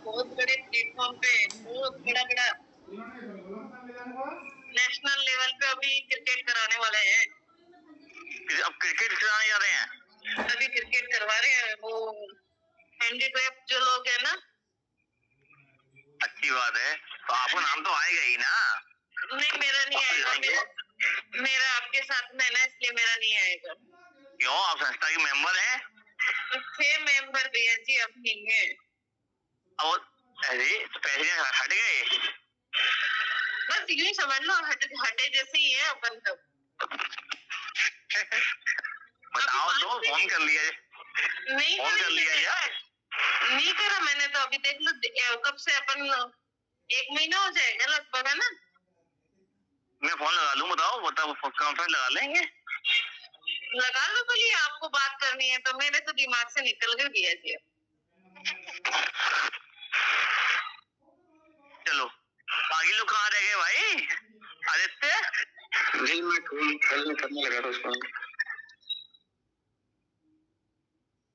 बहुत बड़े प्लेटफॉर्म पे, बहुत बड़ा बड़ा नेशनल लेवल पे अभी क्रिकेट कराने वाले हैं। अब क्रिकेट कराने जा रहे हैं? अभी क्रिकेट करवा रहे हैं वो हैंडीक्राफ्ट जो लोग है ना। अच्छी बात है, तो आपको नाम तो आएगा ही ना? नहीं, मेरा नहीं आएगा। मेरा आपके साथ में ना, इसलिए मेरा नहीं आएगा। क्यों? आप संस्था के मेंबर हैं? 6 मेंबर भैया जी अब नहीं है। और पैसे हट गए? बस यूं ही समझ लो, हटे जैसे ही है अपन तो। बताओ तो, फोन कर लिया? नहीं, फोन कर लिया यार? नहीं करा मैंने तो। अभी देख लो कब से अपन 1 महीना हो जाएगा लगभग, है ना। मैं फोन लगा लूं? बताओ कॉन्फ्रेंस लगा लेंगे? लगा लो, बोलिए आपको बात करनी है तो। मेरे तो दिमाग से निकल गई भैया जी। चलो, बाकी लोग कहाँ रह गए भाई? आदित्य जी, मैं कल करने लगा था उसको।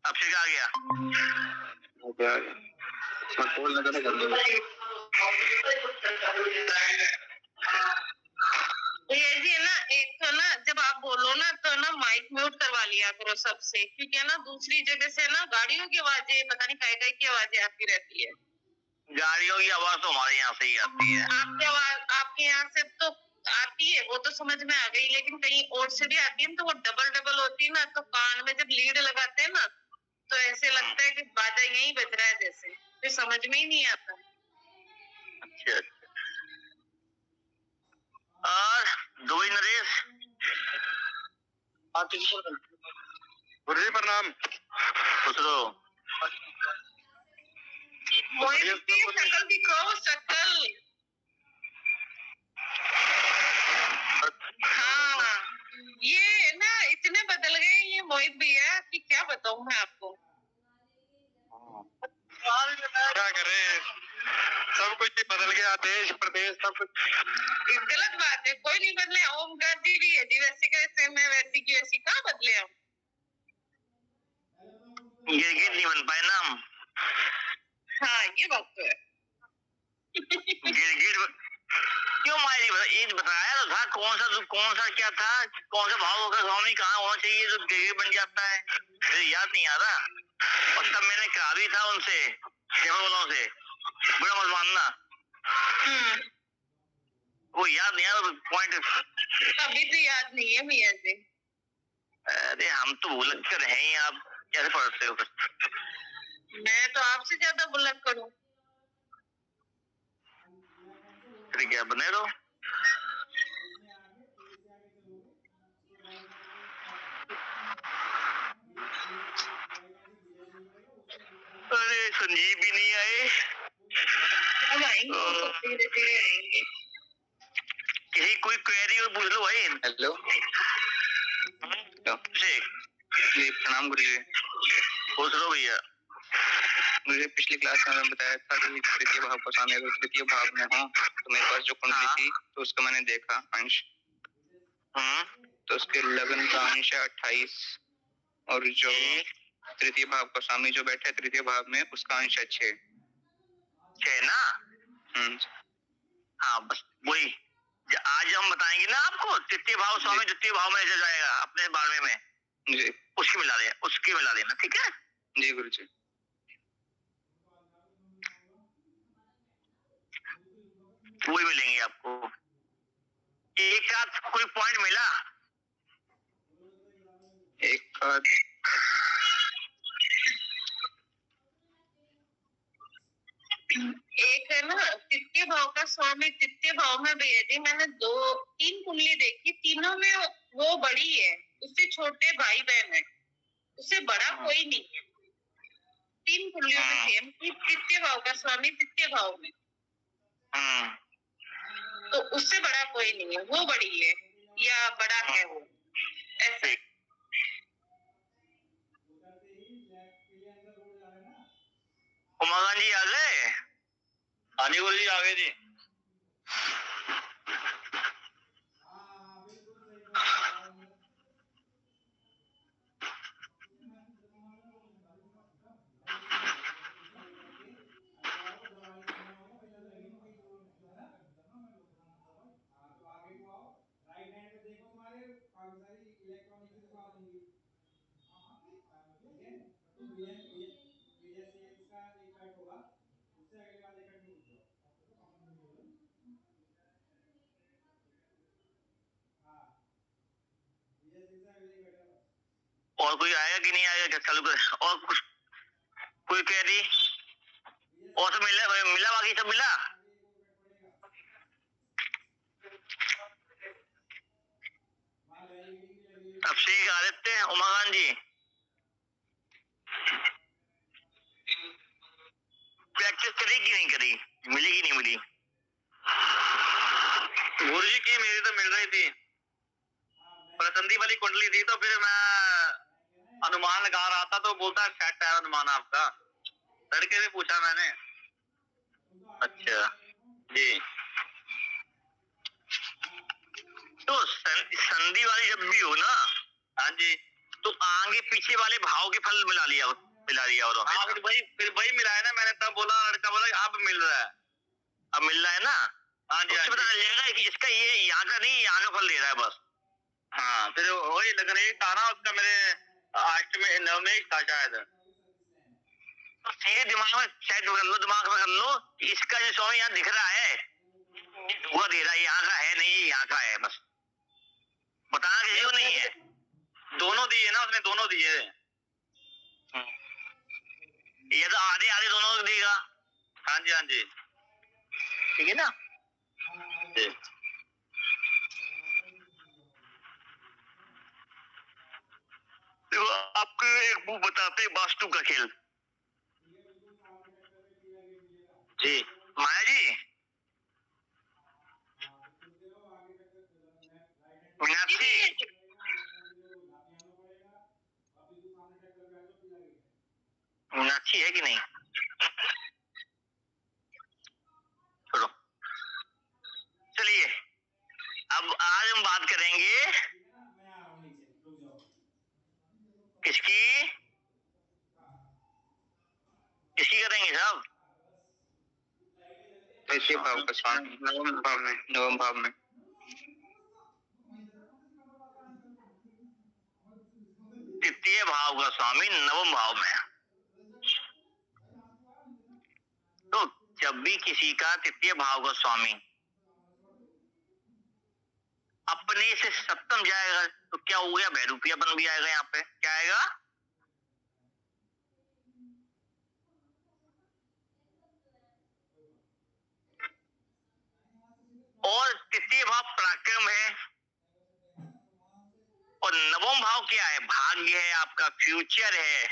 अक्षय आ गया? आ गया। मैं कॉल लगा था भैया जी है ना, एक तो ना जब आप बोलो ना तो ना माइक म्यूट करवा लिया करो सबसे, क्योंकि है ना दूसरी जगह से ना गाड़ियों की आवाजें, पता नहीं काय की आवाजें आती रहती है। गाड़ियों की आवाज तो हमारे यहाँ से ही आती है। आपकी आवाज आपके यहाँ से तो आती है, वो तो समझ में आ गई, लेकिन कहीं और से भी आती है तो वो डबल डबल होती है ना। तो कान में जब लीड लगाते हैं ना तो ऐसे लगता है कि बाजा यही बज रहा है जैसे, फिर समझ में ही नहीं आता। अच्छा। और दुबई नरेश गुरु जी प्रणाम। खुश रहो। शकल दिखाओ, शकल। हाँ, ये ना इतने बदल गए ये मोहित भैया कि क्या बताऊं मैं आपको। क्या करें, सब कुछ ही बदल गया, देश प्रदेश सब कुछ। गलत बात है, कोई नहीं बदले। ओमकार जी भी है जी, वैसे कैसे मैं वैसी की वैसी कहाँ बदले हम। गिरगिट नहीं बन पाए ना हम। हाँ, ये बात तो है। गिरगिट क्यों मायरी? ये बताया तो था कौन सा क्या था, कौन सा भाव होगा स्वामी, कहाँ होना चाहिए जो गिरगिट बन जाता है, मुझे याद नहीं आ रहा। और तब मैंने कहा भी था उनसे, वालों से, बुरा मत मानना। वो याद नहीं आ रहा पॉइंट। अभी तो याद नहीं है भैया जी। अरे हम तो भूल कर हैं ही, आप कैसे पढ़ते हो? मैं तो आपसे ज्यादा बुलक करूं। फिर क्या बने रहो। अरे संजीव भी नहीं आए। अब आएंगे, धीरे-धीरे आएंगे। यही कोई क्वेरी और पूछ लो भाई। हेलो जी, प्रणाम गुरु जी। खुश रहो भैया। मुझे पिछली क्लास में बताया था कि तृतीय भाव को सामने, अगर तृतीय भाव में हो तो मेरे पास जो कुंडली थी तो उसका मैंने देखा अंश। तो उसके लगन का अंश है 28 और जो तृतीय भाव का स्वामी जो बैठा है तृतीय भाव में उसका अंश है 6 ना। हाँ, बस वही आज हम बताएंगे ना आपको। तृतीय भाव स्वामी द्वितीय भाव में जाएगा अपने 12वें में जी, उसकी मिला देना, ठीक है जी गुरु जी। वही मिलेंगे आपको। एक आध कोई पॉइंट मिला? एक आध एक है ना तृतीय भाव का स्वामी तृतीय भाव में भैया जी, मैंने 2-3 कुंडली देखी, तीनों में वो बड़ी है, उससे छोटे भाई बहन है, उससे बड़ा कोई नहीं है। 3 कुंडलियों में सेम कि तृतीय भाव का स्वामी तृतीय भाव में, तो उससे बड़ा कोई नहीं है, वो बड़ी है या बड़ा है वो, ऐसे। उमाकांत जी आ गए? हाँ जी गुरु जी आ गए जी। और कोई आएगा कि नहीं आएगा, क्या चालू कर, और कुछ कोई कह रही, और सब मिला मिला, बाकी सब मिला। अभिषेक, आदित्य, उमाकांत जी, प्रैक्टिस करी कि नहीं करी, मिली कि नहीं मिली? गुरु जी की मेरी तो मिल रही थी, प्रसंदी वाली कुंडली थी, तो फिर मैं अनुमान लगा रहा था, तो बोलता सेट है अनुमान आपका, लड़के से पूछा मैंने। अच्छा जी। तो संधि वाली जब भी हो ना, हाँ जी, तो आगे पीछे वाले भाव के फल मिला लिया और हाँ, फिर वही मिला है ना, मैंने तब बोला, लड़का बोला अब मिल रहा है, अब मिल रहा है ना। हाँ जी, पता चल जाएगा कि इसका ये यहाँ का नहीं, यहाँ का फल दे रहा है बस। हाँ, फिर वही लग रही था ना, उसका मेरे अष्टमी नवमी था शायद, तो सीधे दिमाग में सेट कर लो, दिमाग में कर लो कि इसका जो स्वामी यहाँ दिख रहा है, धोखा दे रहा है, यहाँ का है नहीं, यहाँ का है बस, बताना किसी को नहीं है। दोनों दिए ना उसने, दोनों दिए, ये तो आधे आधे दोनों को देगा। हाँ जी, हाँ जी, ठीक है ना जी। देखो आपको एक वो बताते वास्तु का खेल जी, माया जी, मीनाक्षी, मीनाक्षी है कि नहीं, छोड़ो, चलिए अब आज हम बात करेंगे किसकी, किसकी करेंगे साहब? तृतीय भाव का स्वामी, नवम भाव में, नवम भाव में। तृतीय भाव का स्वामी नवम भाव में, तो जब भी किसी का तृतीय भाव का स्वामी अपने से सप्तम जाएगा, तो क्या हो गया, भैरूपियापन भी आएगा, यहाँ पे क्या आएगा, और तृतीय भाव पराक्रम है, और नवम भाव क्या है, भाग्य है आपका, फ्यूचर है,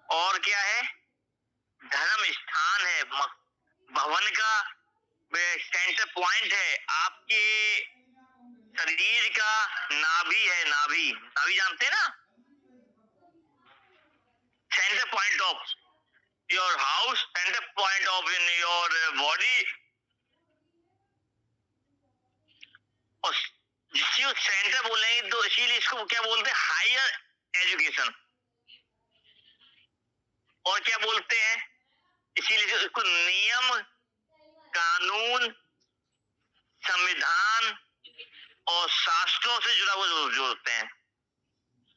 और क्या है, धर्म स्थान है, भवन का सेंटर पॉइंट है, आपके शरीर का नाभि है, नाभि, नाभि जानते हैं ना, centre point of your house, centre point of in your body, और जिसको सेंटर बोलेंगे तो इसीलिए इसको क्या बोलते हैं, हायर एजुकेशन, और क्या बोलते हैं, इसीलिए इसको नियम, कानून, संविधान और शास्त्रों से जुड़ा हुआ जोड़ते हैं।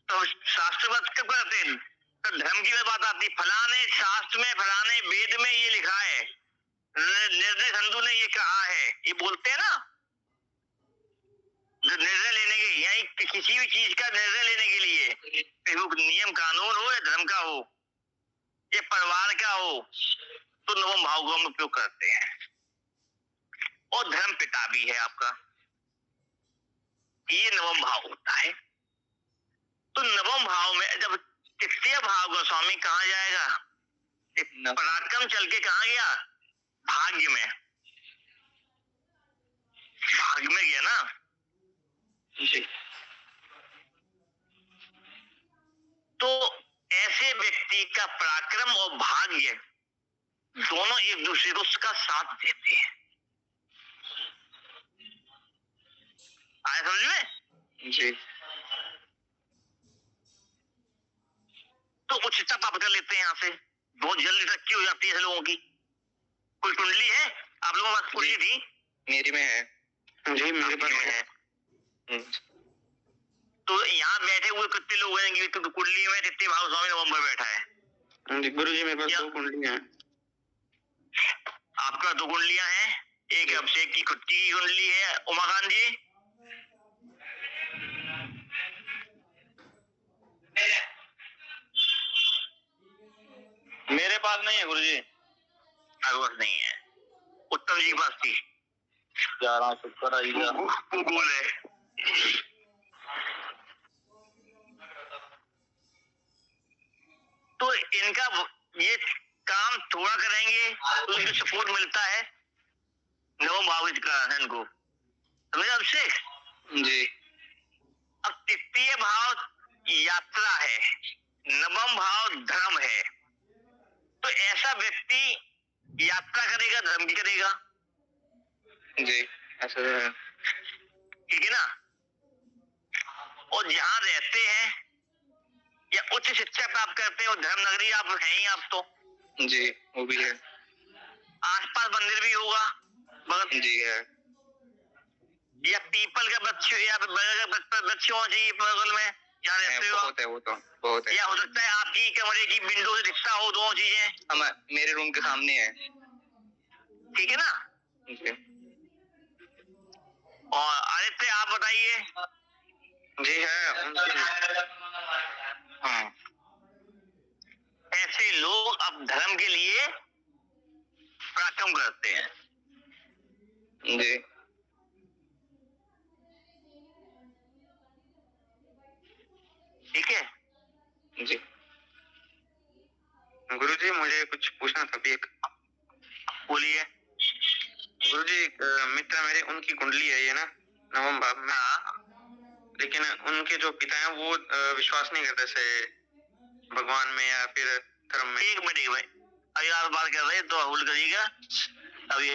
तो शास्त्र बात कब करते हैं, तो धर्म की बात आती, फलाने शास्त्र में, फलाने वेद में ये लिखा है, निर्णय संधु ने ये कहा है, ये बोलते हैं ना, जो निर्णय लेने के, यानी किसी भी चीज का निर्णय लेने के लिए, फिर वो नियम कानून हो या धर्म का हो या परिवार का हो, तो नवम भाव को हम उपयोग करते हैं, और धर्म पिता भी है आपका, ये नवम भाव होता है। तो नवम भाव में जब तृतीय भाव का स्वामी कहाँ जाएगा, पराक्रम चल के कहाँ गया, भाग्य में, भाग्य में गया ना जी। तो ऐसे व्यक्ति का पराक्रम और भाग्य दोनों एक दूसरे को उसका साथ देते हैं, आए समझ में जी। तो उच्चता प्राप्त कर लेते हैं, यहाँ से बहुत जल्दी तरक्की हो जाती है लोगों की। कोई कुंडली है आप लोगों के पास? कुंडली थी, मेरी में है जी, मेरे पास है। तो यहाँ बैठे हुए कितने लोग हैं, कुंडली में तृतीय भाव स्वामी नवंबर बैठा है, गुरु जी मेरे पास क्या? 2 कुंडलियां हैं। आपका 2 कुंडलियां हैं, एक अभिषेक की खुद की कुंडली है। उमाकांत जी, मेरे पास नहीं है गुरु जी। आपके पास नहीं है, उत्तम जी के पास थी। जा रहा हूँ, शुक्र आइएगा। वो गोल है। तो इनका ये काम थोड़ा करेंगे तो इनको सपोर्ट मिलता है नवम भाव इनको, समझे अभिषेक जी अब तृतीय भाव यात्रा है, नवम भाव धर्म है। तो ऐसा व्यक्ति यात्रा करेगा, धर्म की करेगा। जी ऐसा है। ठीक है ना। और जहां रहते हैं या उच्च शिक्षा प्राप्त करते हैं वो धर्म नगरी आप हैं ही, आप तो जी वो भी है। आसपास मंदिर भी होगा बगल, जी है। या पीपल का वृक्ष या बरगद का वृक्ष होना चाहिए बगल में जहाँ रहते हो। बहुत है, वो तो बहुत है। या हो सकता है आपकी कमरे की विंडो से दिखता हो, दोनों चीजें। मेरे रूम के सामने है। ठीक है ना। जी और आदित्य आप बताइए। जी है हाँ, ऐसे लोग अब धर्म के लिए पराक्रम करते हैं। जी ठीक है। जी गुरु जी मुझे कुछ पूछना था अभी एक। बोलिए। गुरु जी मित्र मेरे, उनकी कुंडली है ये ना नवम भाव में। हाँ, लेकिन उनके जो पिता हैं वो विश्वास नहीं करते से भगवान में या फिर धर्म में। एक मिनट भाई, अभी आप बात कर रहे हैं तो होल्ड करिएगा। अभी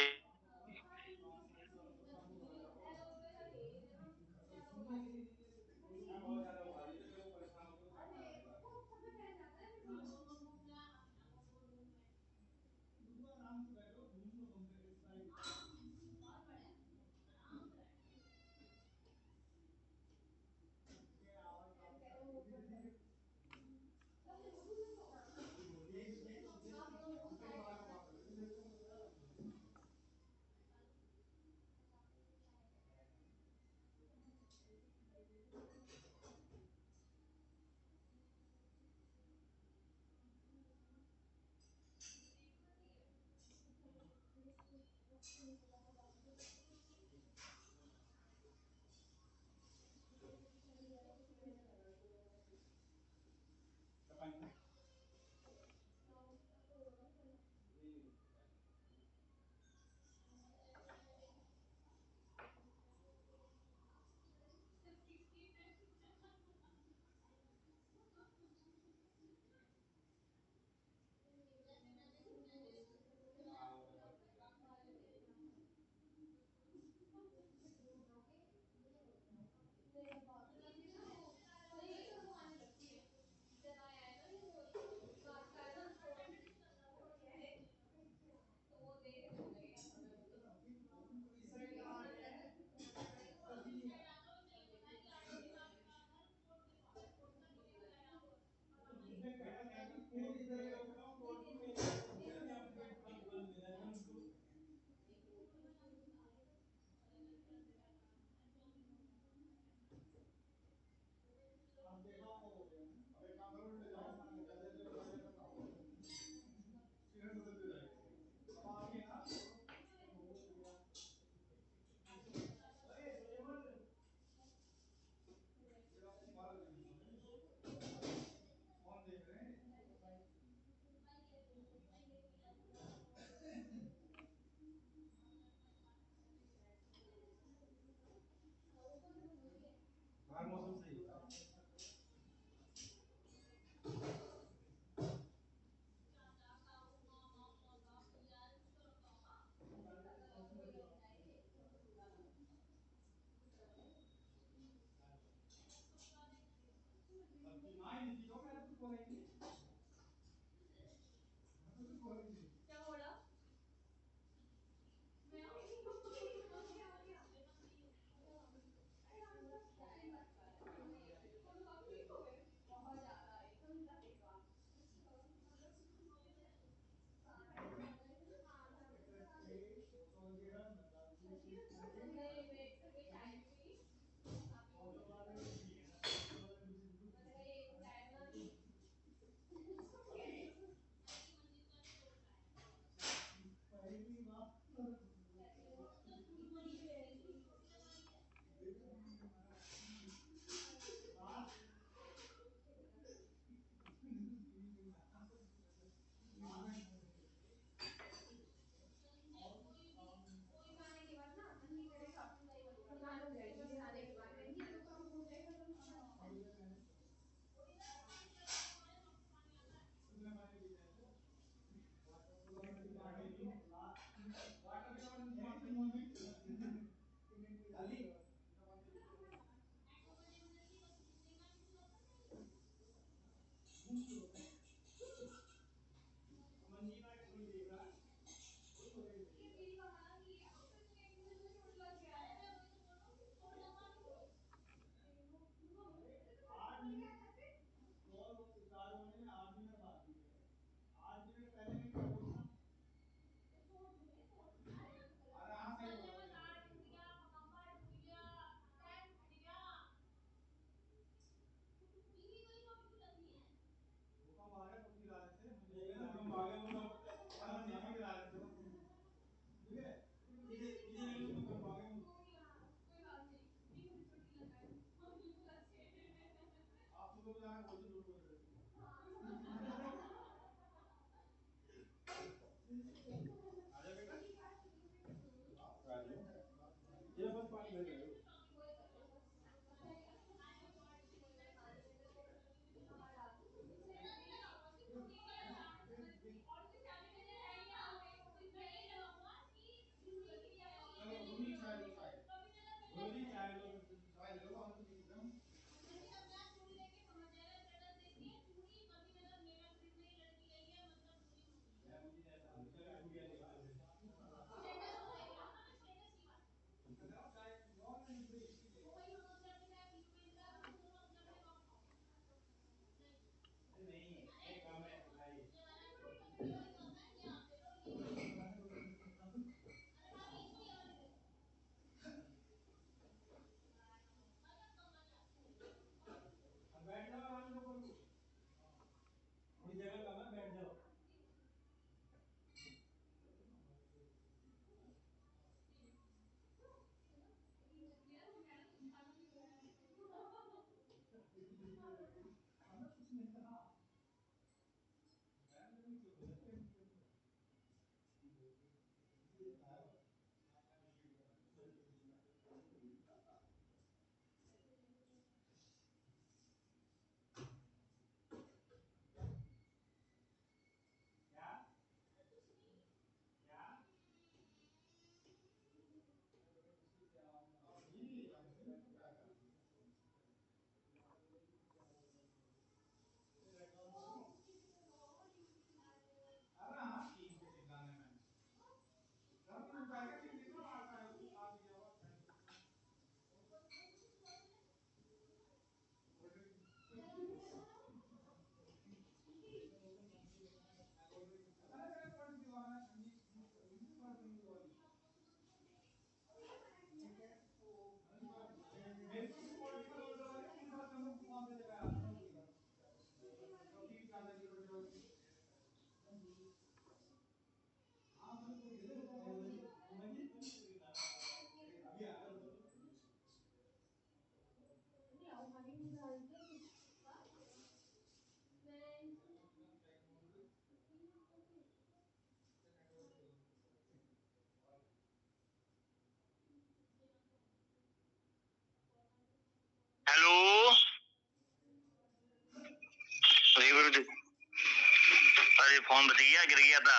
जी गुरुजी। अरे फोन बच गया, गिर गया था।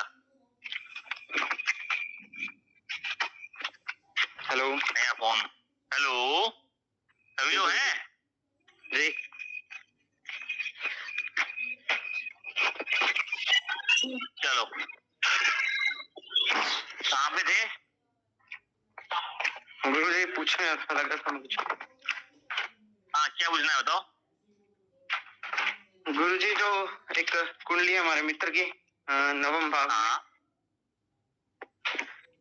हेलो। नया फोन। हेलो, अभी जो है जी। चलो, कहाँ पे थे? गुरुजी पूछने अच्छा लगा था मुझे। हाँ, क्या पूछना है बताओ। गुरुजी जो एक कुंडली है हमारे मित्र की नवम भाव में, हाँ,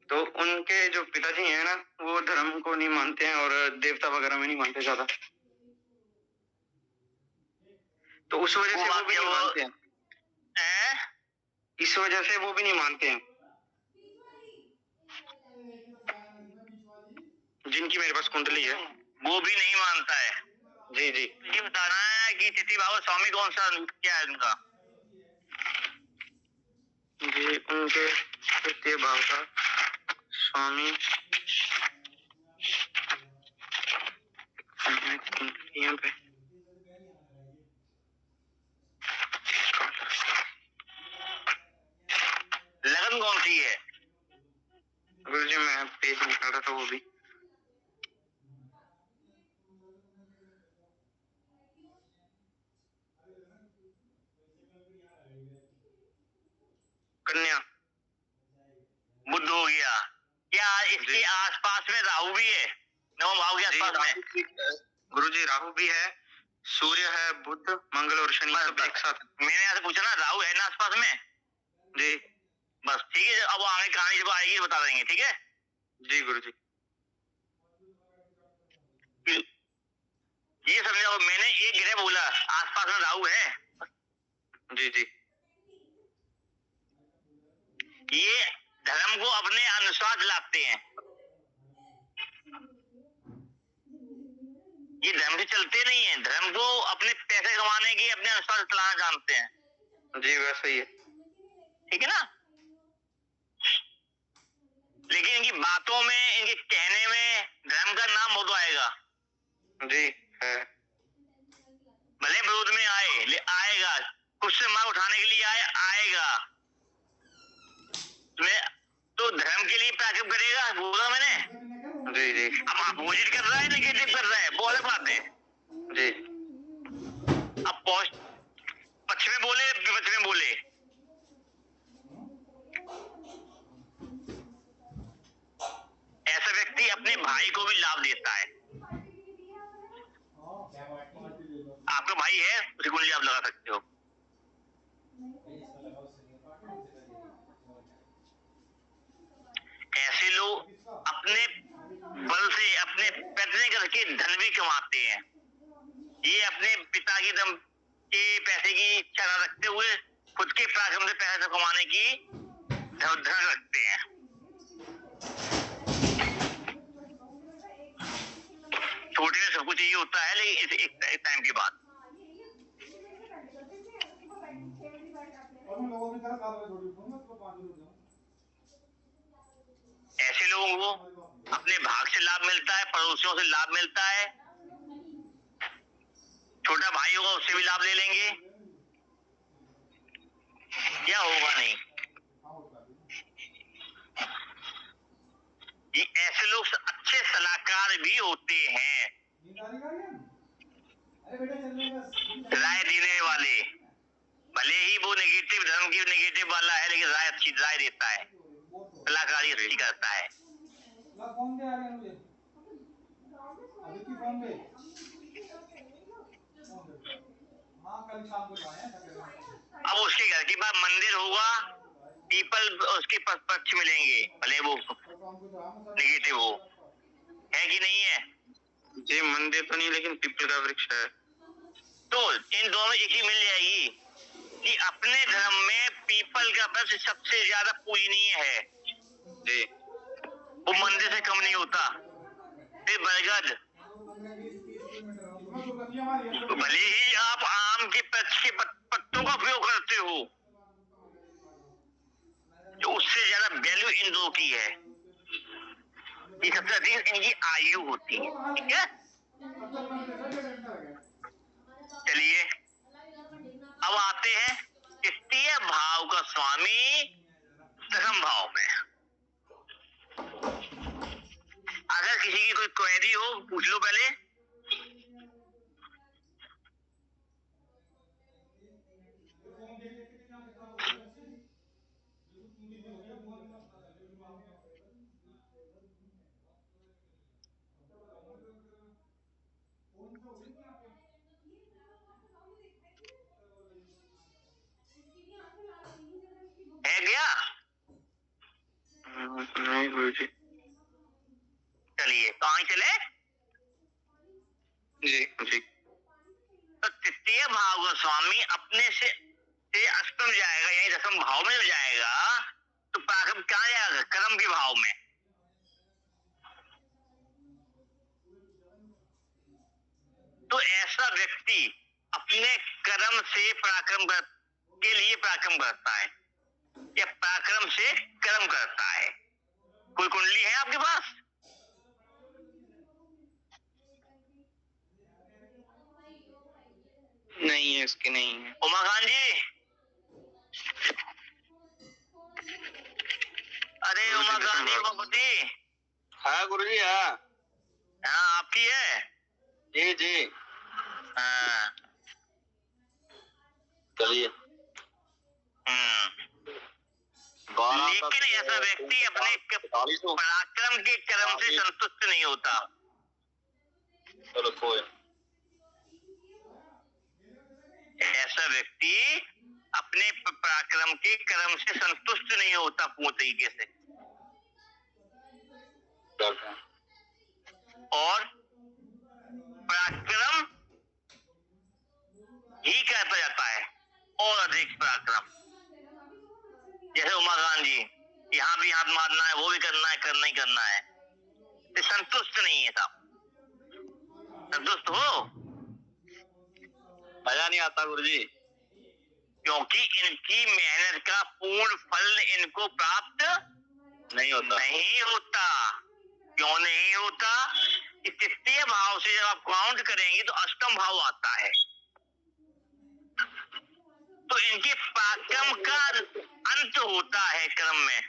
तो उनके जो पिताजी हैं ना, वो धर्म को नहीं मानते हैं और देवता वगैरह में नहीं मानते ज्यादा, तो उस वजह से वो भी नहीं मानते हैं। इस वजह से वो भी नहीं मानते हैं, जिनकी मेरे पास कुंडली है वो भी नहीं मानता है। जी जी। ये बताना है कि तिथि भाव स्वामी कौन सा क्या है उनका? जी उनके तृतीय भाव का स्वामी यहाँ पे लगन कौन सी है? गुरुजी मैं पेज निकाल रहा था वो भी। कन्या। बुध हो गया। क्या इसके आसपास में राहु भी है? नौ भाव के आसपास में गुरुजी राहु भी है, सूर्य है, बुध, मंगल और शनि सब एक साथ। मैंने यहाँ से पूछा ना, राहु है ना आसपास में? जी बस ठीक है, अब आगे कहानी जब आएगी बता देंगे, ठीक है? जी गुरुजी। ये समझाओ, मैंने एक ग्रह बोला आसपास में राहु है। जी जी। ये धर्म को अपने अनुसार चलाते हैं, ये धर्म से चलते नहीं है। धर्म को अपने पैसे कमाने की अपने अनुसार चलाना जानते हैं। जी वैसा ही है। ठीक है ना? लेकिन इनकी बातों में, इनके कहने में धर्म का नाम बहुत आएगा। जी है। भले विरोध में आएगा, कुछ से मार उठाने के लिए आएगा। तो धर्म के लिए प्राकृत करेगा, बोला मैंने। जी जी। अब अपोजिट कर रहा है, नेगेटिव कर रहा है, वो अलग बात है। जी। अब पक्ष में बोले, विपक्ष में बोले, ऐसा व्यक्ति अपने भाई को भी लाभ देता है। आपका भाई है, उसे कुंडली आप लगा सकते हो। ऐसे लोग अपने बल से, अपने पैसे करके धन भी कमाते हैं। ये अपने पिता की दम के पैसे की इच्छा न रखते हुए खुद के पराक्रम से पैसे कमाने की धन रखते हैं। छोटे में सब कुछ ये होता है, लेकिन एक टाइम के बाद ऐसे लोगों को अपने भाग से लाभ मिलता है, पड़ोसियों से लाभ मिलता है, छोटा भाई होगा उससे भी लाभ ले लेंगे, क्या होगा नहीं। ये ऐसे लोग अच्छे सलाहकार भी होते हैं, राय देने वाले। भले ही वो नेगेटिव धर्म की नेगेटिव वाला है, लेकिन राय अच्छी राय देता है, सलाहकारी अच्छी करता है। अब उसके घर के पास मंदिर होगा, पीपल उसके पक्ष मिलेंगे, भले वो नेगेटिव हो, है कि नहीं है? जी मंदिर तो नहीं, लेकिन पीपल का वृक्ष है। तो इन दोनों एक ही मिल जाएगी कि अपने धर्म में पीपल का वृक्ष सबसे ज्यादा पूजनीय है। जी। वो मंदिर से कम नहीं होता। फिर बरगद, भले ही आप आम के वृक्ष के पत्तों का उपयोग करते हो, जो उससे ज्यादा वैल्यू इन दो की है। ये सबसे अधिक इनकी आयु होती है। ठीक है, चलिए अब आते हैं तृतीय भाव का स्वामी दशम भाव में। अगर किसी की कोई क्वेरी हो पूछ लो पहले। है गया? नहीं गुरुजी। चलिए तो आगे चले। जी जी। तो तृतीय भाव का स्वामी अपने से अष्टम जाएगा, यानी दशम भाव में जो जाएगा तो प्रारंभ कहाँ जाएगा? कर्म के भाव में। तो ऐसा व्यक्ति अपने कर्म से पराक्रम के लिए पराक्रम करता है या पराक्रम से कर्म करता है। कोई कुंडली है आपके पास? नहीं है, इसकी नहीं है। उमाकांत जी, अरे उमाकांत जी उमापति। हाँ गुरुजी। हाँ हाँ आपकी है। जी जी। हाँ। चलिए। लेकिन ऐसा व्यक्ति अपने पराक्रम के कर्म से संतुष्ट नहीं होता। चलो कोई। ऐसा व्यक्ति अपने पराक्रम के कर्म से संतुष्ट नहीं होता पूर्ण तरीके से, और पराक्रम ही करता जाता है और अधिक पराक्रम। जैसे उमाकांत जी, यहाँ भी हाथ मारना है, वो भी करना है, करना ही करना है, तो संतुष्ट नहीं है साहब। संतुष्ट हो? मजा नहीं आता गुरुजी, क्योंकि इनकी मेहनत का पूर्ण फल इनको प्राप्त नहीं होता। क्यों नहीं होता? कि तृतीय भाव से जब आप काउंट करेंगे तो अष्टम भाव आता है, तो इनके पराक्रम का अंत होता है कर्म में,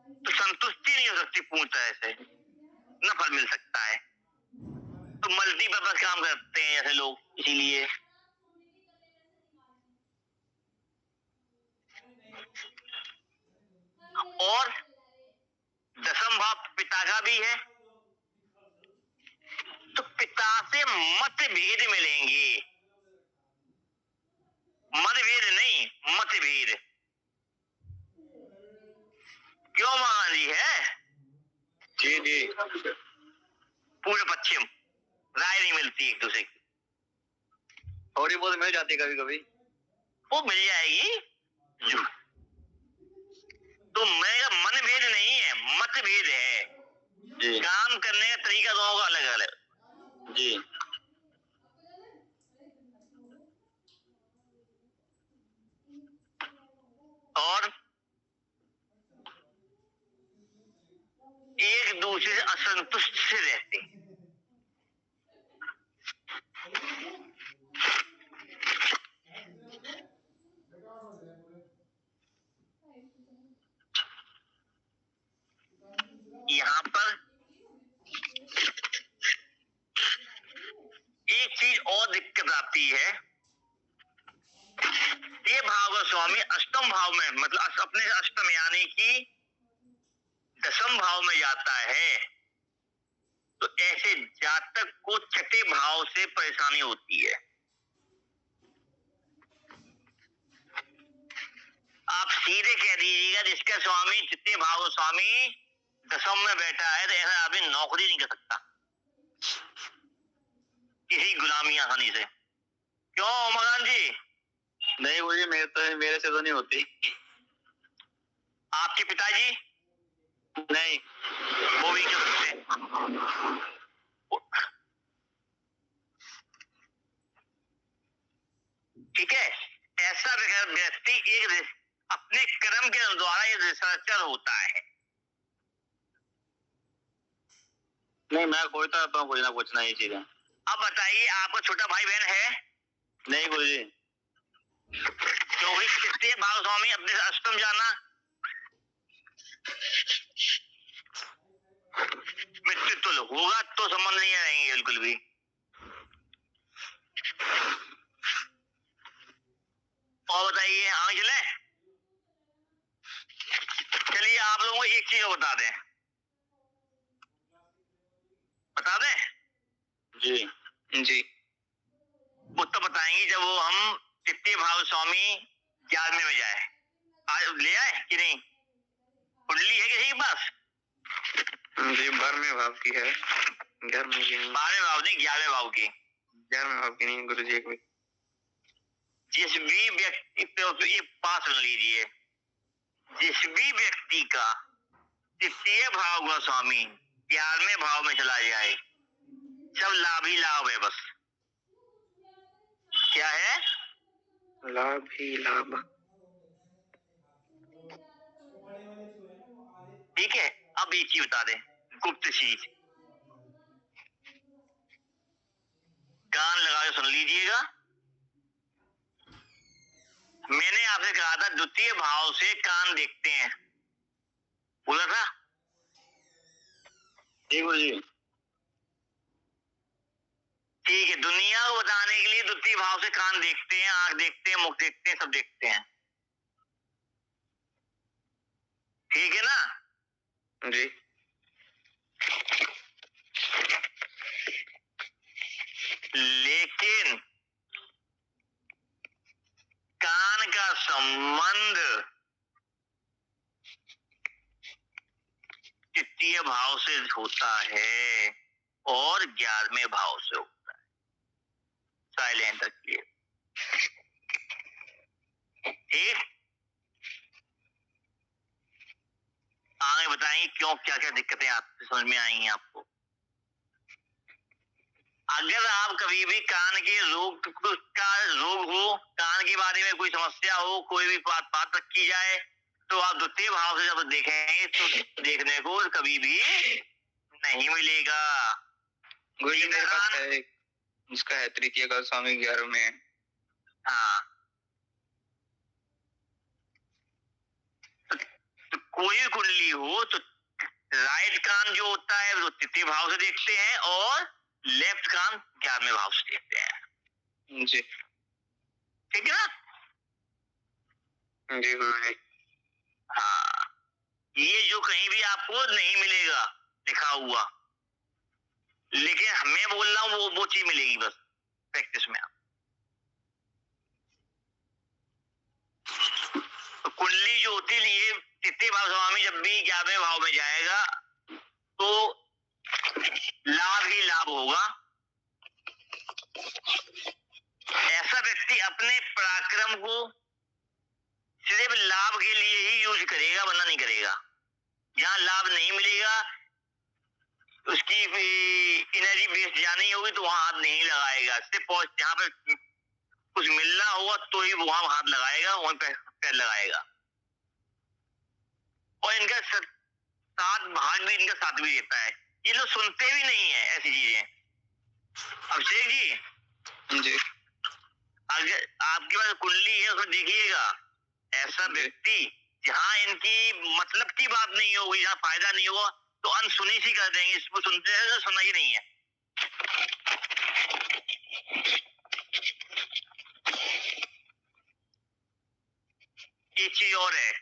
तो संतुष्टि नहीं हो सकती पूर्ण तरह से, न फल मिल सकता है। तो मल्टीपर्पज काम करते हैं ऐसे लोग, इसीलिए। और दशम भाव पिता का भी है, तो पिता से मतभेद मिलेंगे। मतभेद नहीं, मतभेद। क्यों महाराज जी? है जी जी। पूर्व पश्चिम राय नहीं मिलती एक दूसरे की। थोड़ी बहुत मिल जाती है कभी कभी, वो मिल जाएगी। तो मेरा मनभेद नहीं है, मतभेद है जी। काम करने का तरीका दोनों का अलग अलग। जी। और एक दूसरे से असंतुष्ट से रहते हैं। यहाँ पर एक चीज और दिक्कत आती है। ये भाव का स्वामी अष्टम भाव में, मतलब अपने अष्टम यानी कि दशम भाव में जाता है, तो ऐसे जातक को छठे भाव से परेशानी होती है। आप सीधे कह दीजिएगा जिसका स्वामी तृतीय भाव स्वामी दशम में बैठा है, तो ऐसा आदमी नौकरी नहीं कर सकता किसी गुलामी आसानी से। क्यों उमाकांत जी? नहीं बोलिए, मेरे से तो नहीं होती। आपके पिताजी? नहीं, वो भी कर सकते। ठीक है, ऐसा व्यक्ति एक अपने कर्म के द्वारा ये रिसर्चर होता है। नहीं मैं खोजता रहता हूँ कुछ ना कुछ नई चीजें। अब बताइए, आपका छोटा भाई बहन है? नहीं गुरुजी। क्योंकि तृतीय भाव स्वामी अपने अष्टम जाना, मृत्यु तुल होगा तो संबंध नहीं रहेंगे बिल्कुल भी। और बताइए, आगे चले। चलिए आप लोगों को एक चीज और बता दें, बता दें जी जी। वो तब बताएंगे जब वो हम तृतीय भाव स्वामी 11वें में जाए। आज ले आए कि नहीं? कुंडली है किसी के पास? जी 12वें भाव की है, 11वें की नहीं। 12वें भाव नहीं, 11वें भाव की। 11वें भाव की नहीं गुरु जी। जिस भी व्यक्ति पे ये पास सुन लीजिए, जिस भी व्यक्ति का तृतीय भाव का स्वामी 11वें भाव में चला जाए, सब लाभ ही लाभ है बस। क्या है? लाभ ही लाभ। ठीक है, अब एक चीज बता दें, गुप्त चीज, कान लगा के सुन लीजिएगा। मैंने आपसे कहा था द्वितीय भाव से कान देखते हैं, बोला था जी। ठीक है, दुनिया को बताने के लिए द्वितीय भाव से कान देखते हैं, आंख देखते हैं, मुख देखते हैं, सब देखते हैं। ठीक है ना जी। लेकिन कान का संबंध तृतीय भाव से होता है और 11वें भाव से होता है। साइलेंट रखिए, ठीक। आगे बताएंगे क्यों, क्या क्या दिक्कतें आपसे समझ में आएंगी आपको। अगर आप कभी भी कान के रोग का रोग हो, कान के बारे में कोई समस्या हो, कोई भी बात रखी जाए, तो आप द्वितीय भाव से जब देखेंगे तो देखने को कभी भी नहीं मिलेगा। गुरु जी मेरे पास है, उसका है तृतीय का स्वामी 11 में है। हाँ, तो कोई कुंडली हो तो राइट कान जो होता है वो तृतीय भाव से देखते हैं और लेफ्ट कान 11वें भाव से देखते हैं। जी ठीक है ना? जी गुरु जी। हाँ, ये जो कहीं भी आपको नहीं मिलेगा लिखा हुआ, लेकिन मैं बोल रहा हूँ वो चीज मिलेगी बस प्रैक्टिस में। तो कुंडली जो होती है, ये तृतीय भाव स्वामी जब भी 11वें भाव में जाएगा तो लाभ ही लाभ होगा। ऐसा व्यक्ति अपने पराक्रम को सिर्फ लाभ के लिए ही यूज करेगा, वरना नहीं करेगा। जहां लाभ नहीं मिलेगा, उसकी एनर्जी बेस जानी होगी तो वहां हाथ नहीं लगाएगा। सिर्फ जहां पे कुछ मिलना होगा तो ही वहां हाथ लगाएगा, वहां पैर लगाएगा। और इनका साथ भाग भी इनका साथ भी देता है। ये लोग सुनते भी नहीं है ऐसी चीजें। अभिषेक जी, अगर आपके पास कुंडली है उसमें देखिएगा, ऐसा व्यक्ति जहां इनकी मतलब की बात नहीं होगी, जहां फायदा नहीं होगा, तो अनसुनी सी कर देंगे। इसको सुनते हैं तो सुना ही नहीं है। एक चीज और है,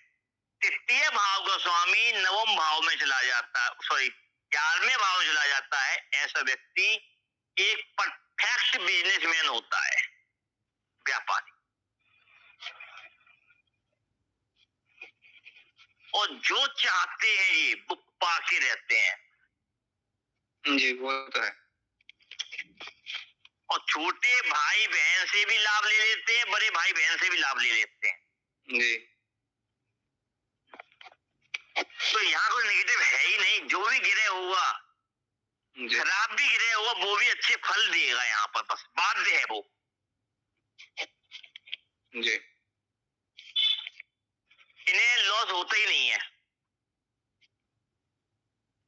तृतीय भाव का स्वामी 9वें भाव में चला जाता है, सॉरी 11वें भाव में चला जाता है। ऐसा व्यक्ति एक परफेक्ट बिजनेसमैन होता है, व्यापारी। और जो चाहते हैं ये वो पाके रहते हैं। जी वो तो है। और छोटे भाई बहन से भी लाभ ले लेते हैं, बड़े भाई बहन से भी लाभ ले लेते हैं। जी तो यहाँ कोई नेगेटिव है ही नहीं। जो भी गिरे हुआ, खराब भी गिरे हुआ, वो भी अच्छे फल देगा यहाँ पर, बस बाध्य है वो। जी इन्हें लॉस होता ही नहीं है।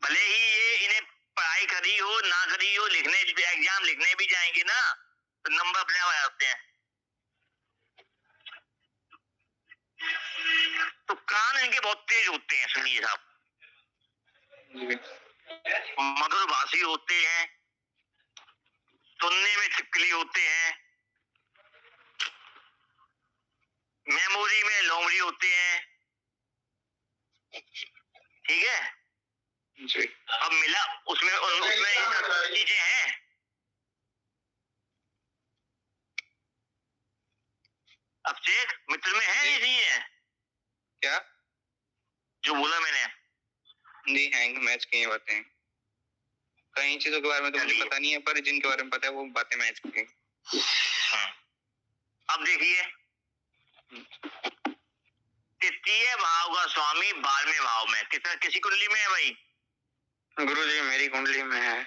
भले ही ये इन्हें पढ़ाई करी हो ना करी हो, लिखने एग्जाम लिखने भी जाएंगे ना तो नंबर अपने आप आ जाते हैं। तो कान इनके बहुत तेज होते हैं, सुनिए साहब, जी मधुरभाषी होते हैं, सुनने में छिपकली होते हैं, मेमोरी में लोमड़ी होते हैं, ठीक है। जी अब मिला उसमें उसमें चीजें हैं। अभिषेक मित्र में है ये चीजें, क्या जो बोला मैंने। जी हैं, मैच की बातें हैं। कई चीजों के बारे में तो मुझे पता नहीं है, पर जिनके बारे में पता है वो बातें मैच की। अब देखिए, तृतीय भाव का स्वामी 12वें भाव में, किसी कुंडली में है भाई? गुरुजी मेरी कुंडली में है।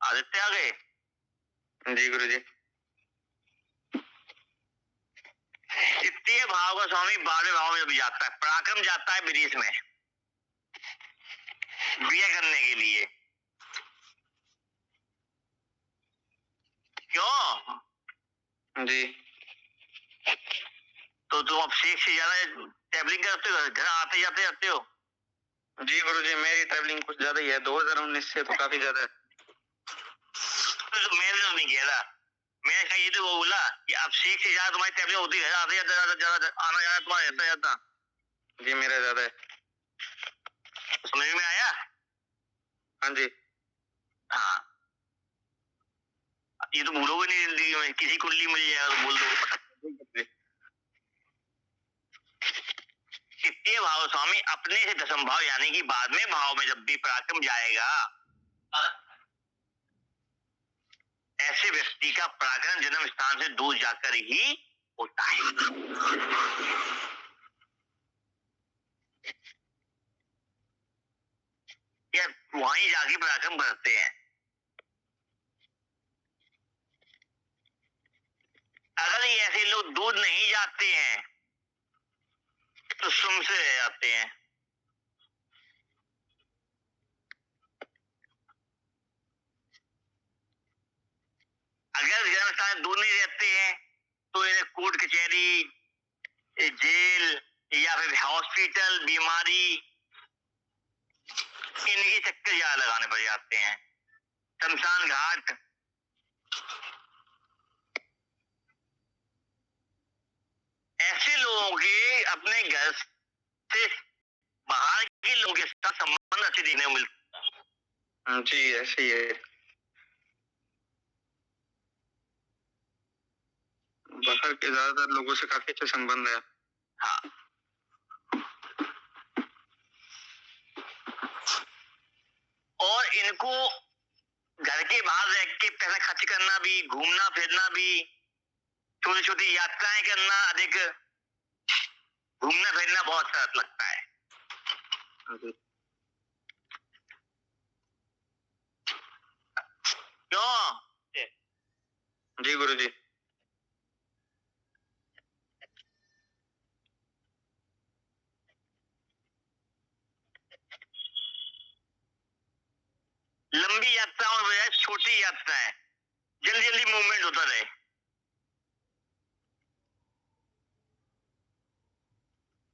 आदित्य आ गए। जी गुरुजी। तृतीय भाव का स्वामी 12वें भाव में जब जाता है, पराक्रम जाता है विदेश में बीए करने के लिए। क्यों जी तो तुम अब शेख से ज्यादा ट्रैवलिंग करते हो, घर आते जाते जाते हो? जी गुरुजी मेरी ट्रैवलिंग कुछ ज्यादा ही है, 2019 से तो काफी ज्यादा है। तो मैंने तो नहीं किया था, मैंने कहा ये तो वो बोला कि अब शेख से ज्यादा तुम्हारी ट्रैवलिंग होती है, आते जाते ज्यादा आना जाना तुम्हारा रहता जाता। जी मेरा ज्यादा है। समझ में आया? हाँ जी। हाँ, ये तो भूलोगे नहीं जिंदगी में, किसी कुंडली मिल जाएगा तो बोल दो। तृतीय भाव स्वामी अपने से दशम भाव यानी कि बाद में भाव में जब भी पराक्रम जाएगा, ऐसे व्यक्ति का पराक्रम जन्म स्थान से दूर जाकर ही होता है। या वहीं जाके पराक्रम करते हैं। अगर ये ऐसे लोग दूर नहीं जाते हैं तो सुम से रह जाते हैं। अगर जन्म स्थान दूर नहीं रहते हैं तो इन्हें कोर्ट कचहरी, जेल या फिर हॉस्पिटल, बीमारी, इनके चक्कर ज्यादा लगाने पड़ जाते हैं। शमशान घाट, ऐसे लोगों के अपने घर से बाहर के लोगों के साथ संबंध अच्छे देखने को मिलता है। जी ऐसे ही है, बाहर के ज्यादातर लोगों से काफी अच्छे संबंध है। हाँ, और इनको घर के बाहर रह के पैसा खर्च करना भी, घूमना फिरना भी, छोटी छोटी यात्राएं करना, अधिक घूमना फिरना बहुत अच्छा लगता है। क्यों? जी गुरुजी। लंबी यात्राओं में बजाय छोटी यात्राएं, जल्दी जल्दी मूवमेंट होता रहे।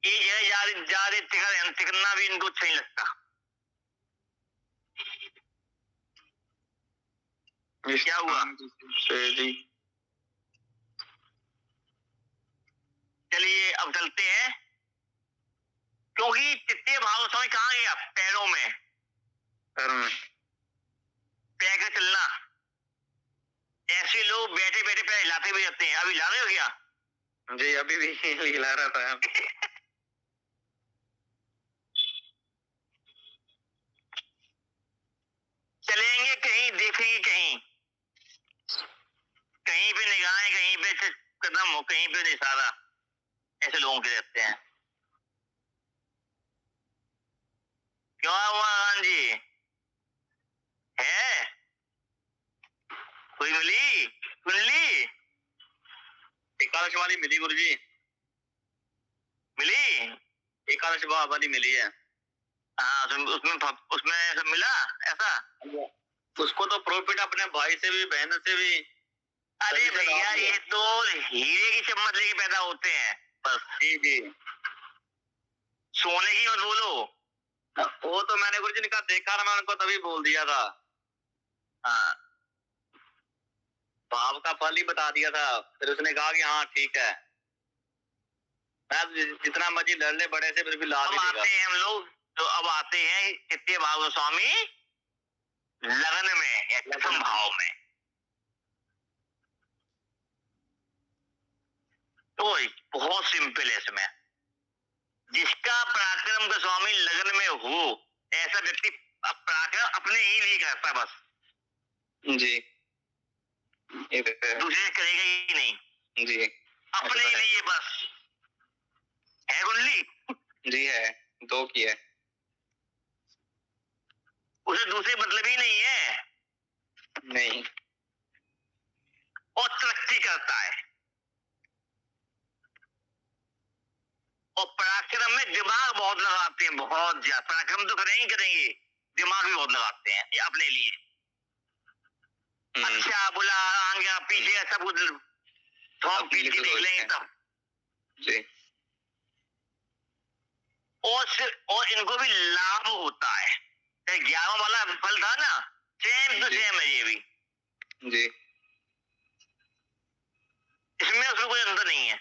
एक जगह जा रहे टिकना भी इनको अच्छा नहीं लगता। क्या हुआ? जी चलिए अब चलते हैं, क्योंकि तृतीय भाव समय कहाँ गया? पैरों में। पैरों में पैर का चलना। ऐसे लोग बैठे बैठे पैर हिलाते भी रहते हैं। अभी हिला रहे हो क्या? जी अभी भी हिला रहा था। चलेंगे कहीं, देखेंगे कहीं, कहीं पे निगाहें, कहीं पे कदम हो, कहीं पे इशारा। ऐसे लोगों के रहते हैं। क्यों हुआ खान जी? है कोई मिली कुंडली? एकादश वाली मिली गुरुजी, मिली? एकादश वाली मिली है। हाँ, उसमें सब मिला ऐसा? उसको तो प्रॉफिट अपने भाई से भी, बहन से भी। अरे भैया, ये तो हीरे की चम्मच लेके पैदा होते हैं। बस जी जी। सोने की मत बोलो। वो तो मैंने गुरुजी ने कहा देखा ना, मैं उनको तभी बोल दिया था। हाँ भाव का फल ही बता दिया था। फिर उसने कहा कि हाँ ठीक है, मैं जितना मर्जी लड़ ले बड़े से, फिर भी ला अब भी देगा। आते हैं हम लोग, तो अब आते हैं तृतीय भाव गोस्वामी लगन में या प्रथम भाव में। तो बहुत सिंपल है इसमें, जिसका पराक्रम गोस्वामी लगन में हो ऐसा व्यक्ति पराक्रम अपने ही लिए करता बस जी, ये तो है। दूसरे करेगा ही नहीं, जी अपने ऐसा है। लिए बस। है कुंडली? जी है, 2 की है। उसे दूसरे मतलब ही नहीं है, नहीं। और तरक्की करता है। और पराक्रम में दिमाग बहुत लगाते हैं, बहुत ज्यादा। पराक्रम तो करेंगे करेंगे, दिमाग भी बहुत लगाते हैं ये अपने लिए। अच्छा बुला आगे पीछे सब कुछ थोड़ा पीछे देख लेंगे तब। जी। और इनको भी लाभ होता है। 11वां वाला फल था ना, सेम टू सेम है ये भी। जी। इसमें उसमें कोई अंतर नहीं है।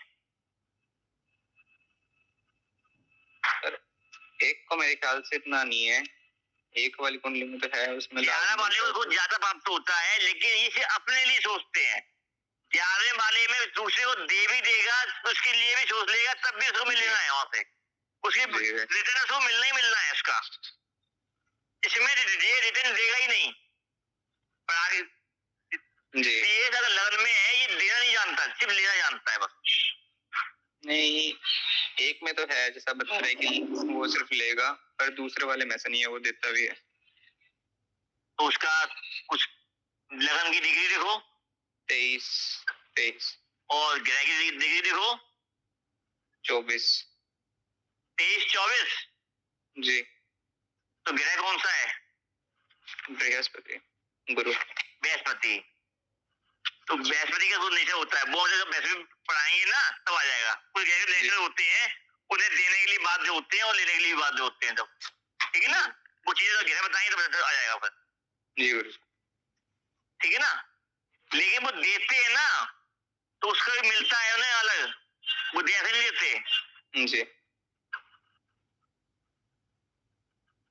एक को मेरे ख्याल से इतना नहीं है, एक वाली कुंडली में तो है, उसमें 11 वाले को ज्यादा प्राप्त होता है, लेकिन ये अपने लिए सोचते हैं। 11वें वाले में दूसरे को दे भी देगा, उसके लिए भी सोच लेगा, तब भी उसको मिलेगा है वहां से, उसकी रिटर्न उसको मिलना ही मिलना है उसका। इसमें रिटर्न देगा ही नहीं। पर आगे ये अगर लगन में है, ये देना नहीं जानता, सिर्फ लेना जानता है बस। नहीं, एक में तो है जैसा बता रहे कि वो सिर्फ लेगा, पर दूसरे वाले में ऐसा नहीं है, वो देता भी है। तो उसका कुछ लगन की डिग्री देखो, 23 और ग्रह की डिग्री देखो, 24। 23-24। जी। तो ग्रह कौन सा है? बृहस्पति, गुरु। बृहस्पति। तो बृहस्पति का कुछ नेचर होता है, बहुत जगह बृहस्पति पढ़ाएंगे ना तब आ जाएगा। कुछ ग्रह नेचर होते हैं, उन्हें देने के लिए बात जो होते हैं और लेने के लिए बात जो होते हैं, तब ठीक है ना। वो चीजें तो ग्रह बताएंगे तो आ जाएगा फिर। जी गुरु। ठीक है ना। लेकिन वो देते हैं ना, तो उसका भी मिलता है उन्हें अलग, वो ऐसे नहीं देते। जी।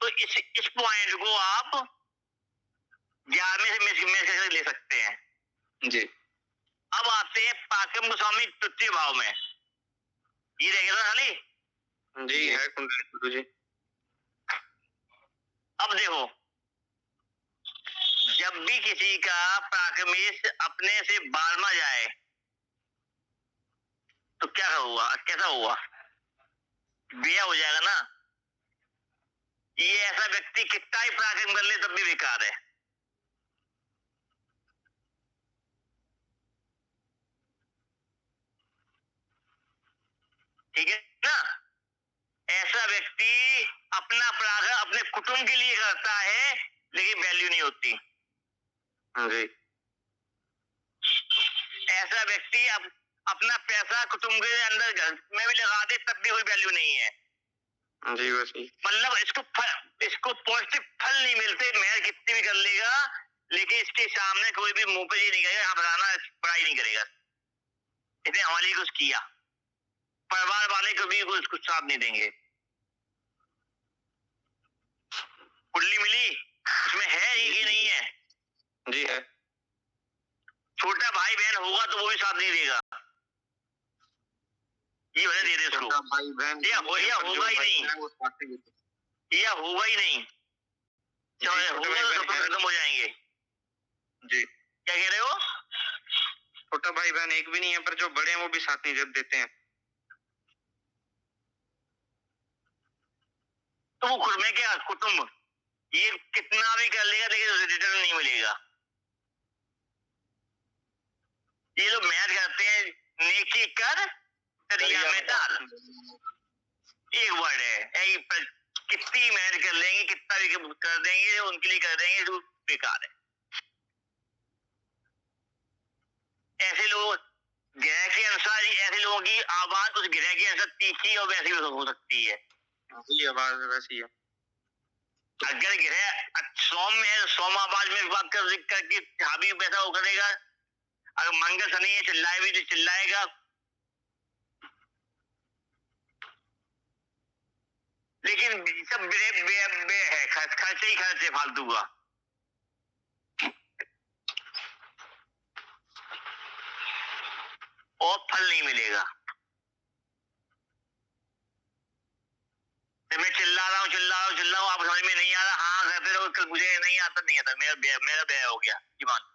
तो इस पॉइंट को आप 11वें से मैच ले सकते हैं। जी। अब आते हैं पराक्रम गोस्वामी तृतीय भाव में। ये रह गया खाली। जी है कुंडली गुरु जी। अब देखो, जब भी किसी का पराक्रमेश अपने से 12वां जाए तो क्या हुआ, कैसा हुआ? बेया हो जाएगा ना। ये ऐसा व्यक्ति कितना ही पराक्रम कर ले तब भी बेकार है। ठीक है ना। ऐसा व्यक्ति अपना पराक्रम अपने कुटुंब के लिए करता है, लेकिन वैल्यू नहीं होती। जी। ऐसा व्यक्ति अपना पैसा कुटुंब के अंदर घर में भी लगा दे तब भी कोई वैल्यू नहीं है। जी वैसे मतलब इसको पॉजिटिव फल नहीं मिलते, मेहनत कितनी भी कर लेगा, लेकिन इसके सामने कोई भी मुंह पे ये नहीं करेगा, हाँ बताना पढ़ाई नहीं करेगा, इसने हमारे लिए कुछ किया। परिवार वाले कभी कुछ साथ नहीं देंगे। कुंडली मिली, उसमें है ही कि नहीं है? जी है। छोटा भाई बहन होगा तो वो भी साथ नहीं देगा, ये वजह दे दे उसको। भाई बहन या होगा ही नहीं, या होगा ही नहीं, होगा तो सब खत्म हो जाएंगे। जी। क्या कह रहे हो? छोटा भाई बहन एक भी नहीं है, पर जो बड़े हैं वो भी साथ नहीं देते हैं। तो वो खुद में क्या कुटुंब ये कितना भी कर लेगा, लेकिन रिटर्न नहीं मिलेगा। ये लोग मेहनत करते हैं, नेकी कर दरिया में डाल, एक वर्ड है। कितनी मेहनत कर लेंगे, कितना भी कर देंगे, उनके लिए कर देंगे, जो बेकार है। ऐसे लोग ग्रह के अनुसार ही ऐसे लोगों की आवाज उस ग्रह के अनुसार तीखी और वैसी हो सकती है। वही आवाज वैसी है। अगर ग्रह सोम में है तो सोम आवाज में बात करके हावी वैसा वो करेगा। अगर मंगल शनि है चिल्लाए भी तो चिल्लाएगा। लेकिन सब बे है, खर्चे ही खर्चे फालतू का। और फल नहीं मिलेगा। मैं चिल्ला रहा हूँ आप समझ में नहीं आ रहा, हाँ कहते रहो, कल मुझे नहीं आता मेरा व्यय हो गया, ये मान